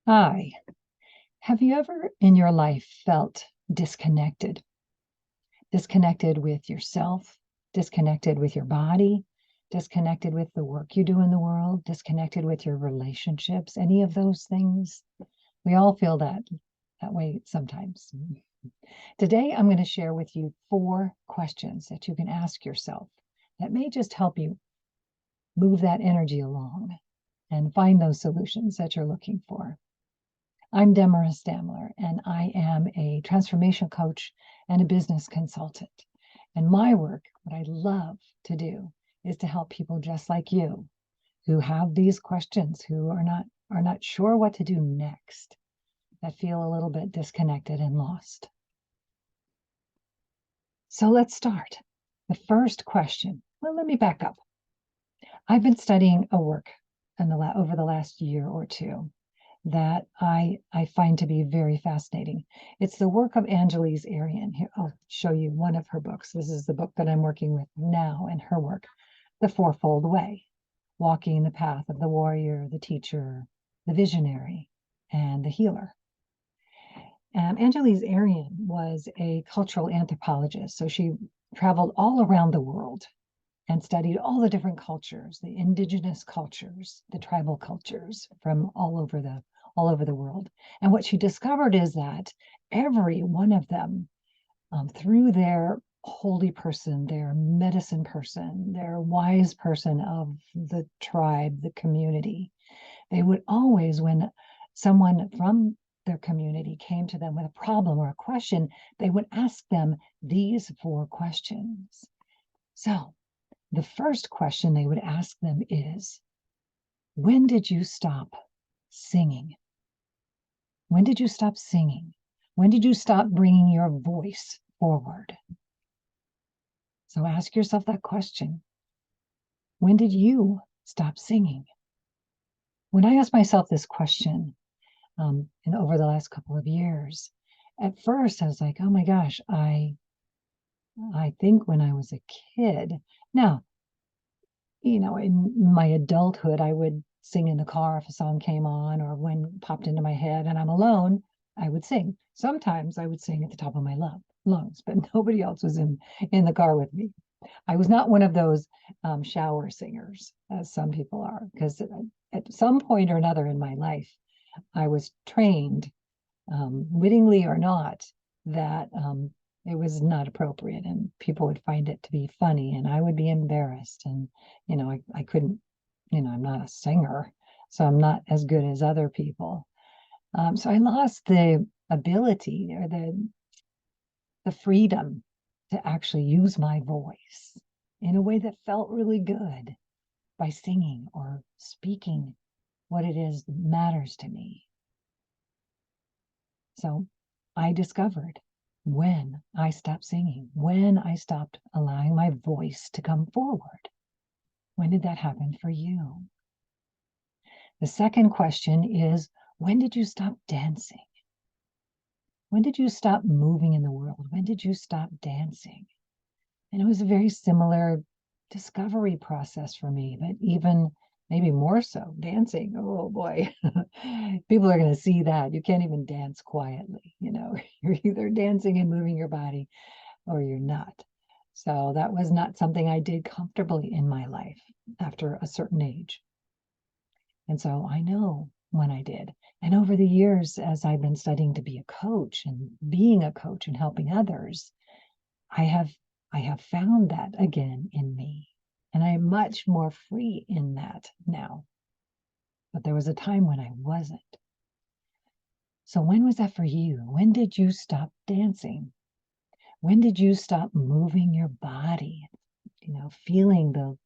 Hi. Have you ever in your life felt disconnected? Disconnected with yourself, disconnected with your body, disconnected with the work you do in the world, disconnected with your relationships, any of those things? We all feel that way sometimes. Today, I'm going to share with you 4 questions that you can ask yourself that may just help you move that energy along and find those solutions that you're looking for. I'm Deborah Stamler, and I am a transformation coach and a business consultant. And my work, what I love to do, is to help people just like you who have these questions, who are not sure what to do next, that feel a little bit disconnected and lost. So let's start. The first question. Well, let me back up. I've been studying a work over the last year or two that I find to be very fascinating. It's the work of Angeles Arian. Here, I'll show you one of her books. This is the book that I'm working with now in her work, The Fourfold Way, Walking the Path of the Warrior, the Teacher, the Visionary, and the Healer. Angeles Arian was a cultural anthropologist, so she traveled all around the world and studied all the different cultures, the indigenous cultures, the tribal cultures from all over the world. And what she discovered is that every one of them, through their holy person, their medicine person, their wise person of the tribe, the community, they would always, when someone from their community came to them with a problem or a question, they would ask them these 4 questions. So the first question they would ask them is, when did you stop singing? When did you stop singing? When did you stop bringing your voice forward? So ask yourself that question. When did you stop singing? When I asked myself this question, and over the last couple of years, at first I was like, oh my gosh, I think when I was a kid. Now, in my adulthood, I would sing in the car if a song came on or when popped into my head and I'm alone, I would sing. Sometimes I would sing at the top of my lungs, but nobody else was in the car with me. I was not one of those shower singers, as some people are, because at some point or another in my life, I was trained, wittingly or not, that it was not appropriate and people would find it to be funny and I would be embarrassed. And, I couldn't, I'm not a singer, so I'm not as good as other people. So I lost the ability or the freedom to actually use my voice in a way that felt really good by singing or speaking what it is that matters to me. So I discovered when I stopped singing, when I stopped allowing my voice to come forward. When did that happen for you? The second question is, when did you stop dancing? When did you stop moving in the world? When did you stop dancing? And it was a very similar discovery process for me, but even maybe more so, dancing. Oh boy, people are going to see that. You can't even dance quietly. You're either dancing and moving your body or you're not. So that was not something I did comfortably in my life after a certain age. And so I know when I did. And over the years, as I've been studying to be a coach and being a coach and helping others, I have found that again in me. And I am much more free in that now. But there was a time when I wasn't. So when was that for you? When did you stop dancing? When did you stop moving your body? Feeling the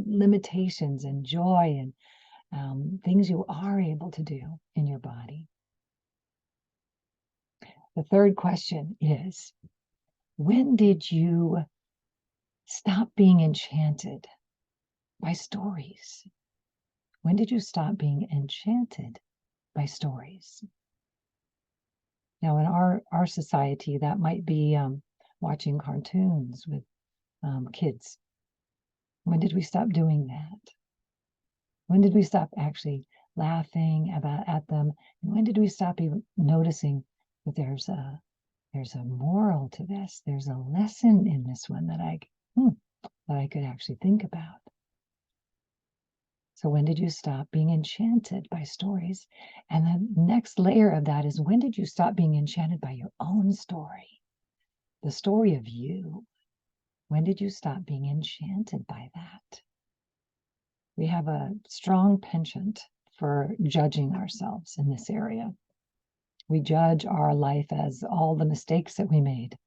limitations and joy and things you are able to do in your body. The third question is, when did you stop being enchanted by stories? When did you stop being enchanted by stories? Now, in our society, that might be watching cartoons with kids. When did we stop doing that? When did we stop actually laughing at them? And when did we stop even noticing that there's a moral to this? There's a lesson in this one that I could actually think about. So when did you stop being enchanted by stories? And the next layer of that is, when did you stop being enchanted by your own story? The story of you. When did you stop being enchanted by that? We have a strong penchant for judging ourselves in this area. We judge our life as all the mistakes that we made,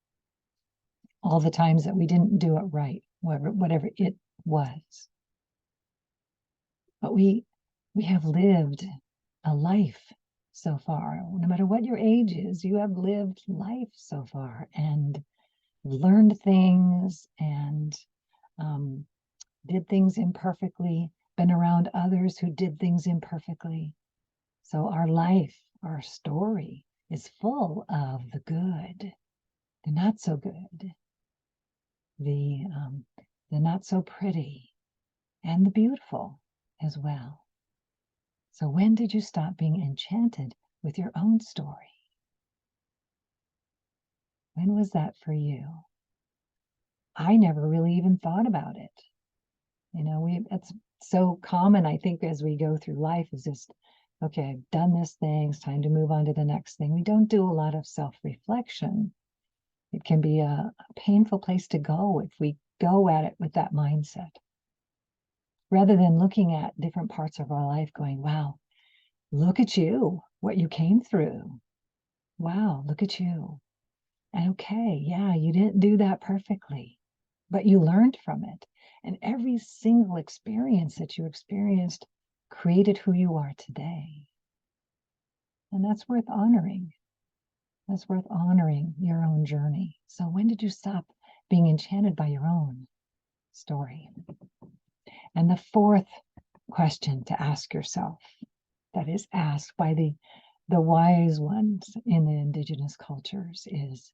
all the times that we didn't do it right, whatever it was. But we have lived a life so far. No matter what your age is, you have lived life so far and learned things and did things imperfectly, been around others who did things imperfectly. So our life, our story is full of the good, the not so good, the not so pretty, and the beautiful as well. So when did you stop being enchanted with your own story? When was that for you? I never really even thought about it. It's so common, I think, as we go through life, is just, okay, I've done this thing, it's time to move on to the next thing. We don't do a lot of self-reflection. It can be a painful place to go if we go at it with that mindset. Rather than looking at different parts of our life going, wow, look at you, what you came through. Wow, look at you. And okay, yeah, you didn't do that perfectly, but you learned from it. And every single experience that you experienced created who you are today. And that's worth honoring. That's worth honoring your own journey. So when did you stop being enchanted by your own story? And the fourth question to ask yourself, that is asked by the wise ones in the indigenous cultures, is,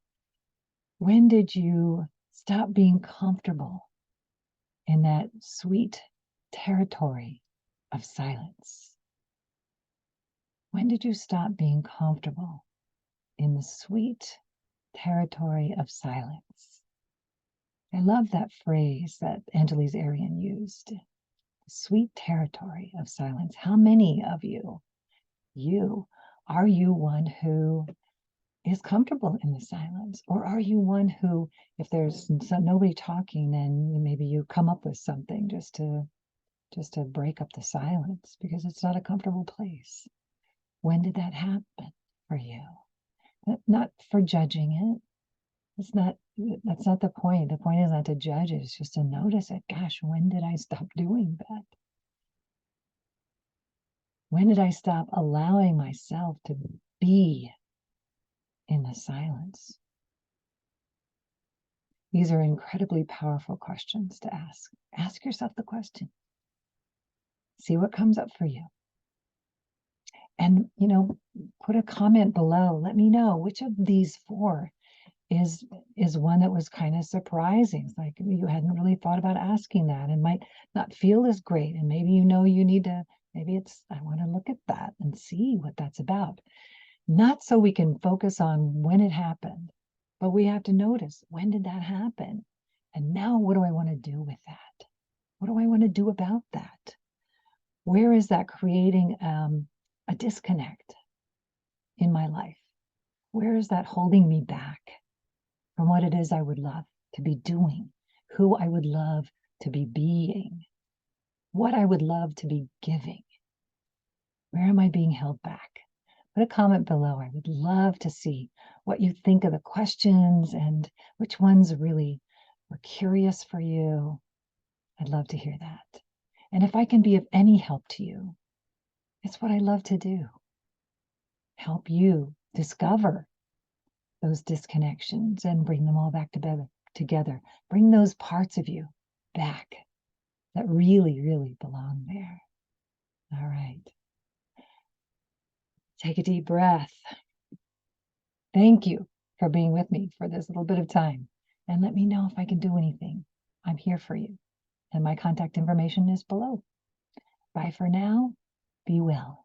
when did you stop being comfortable in that sweet territory of silence? When did you stop being comfortable in the sweet territory of silence? I love that phrase that Angeles Arian used, the sweet territory of silence. How many of you, are you one who is comfortable in the silence? Or are you one who, if there's nobody talking, then maybe you come up with something just to break up the silence because it's not a comfortable place? When did that happen for you? Not for judging it. That's not the point. The point is not to judge it. It's just to notice it. Gosh, when did I stop doing that? When did I stop allowing myself to be in the silence? These are incredibly powerful questions to ask. Ask yourself the question. See what comes up for you. And, put a comment below. Let me know which of these four is one that was kind of surprising. It's like you hadn't really thought about asking that and might not feel as great. And maybe you need to, I want to look at that and see what that's about. Not so we can focus on when it happened, but we have to notice, when did that happen? And now what do I want to do with that? What do I want to do about that? Where is that creating a disconnect in my life? Where is that holding me back from what it is I would love to be doing, who I would love to be being, what I would love to be giving? Where am I being held back? Put a comment below. I would love to see what you think of the questions and which ones really were curious for you. I'd love to hear that. And if I can be of any help to you, it's what I love to do. Help you discover those disconnections and bring them all back together. Bring those parts of you back that really, really belong there. All right. Take a deep breath. Thank you for being with me for this little bit of time. And let me know if I can do anything. I'm here for you. And my contact information is below. Bye for now. Be well.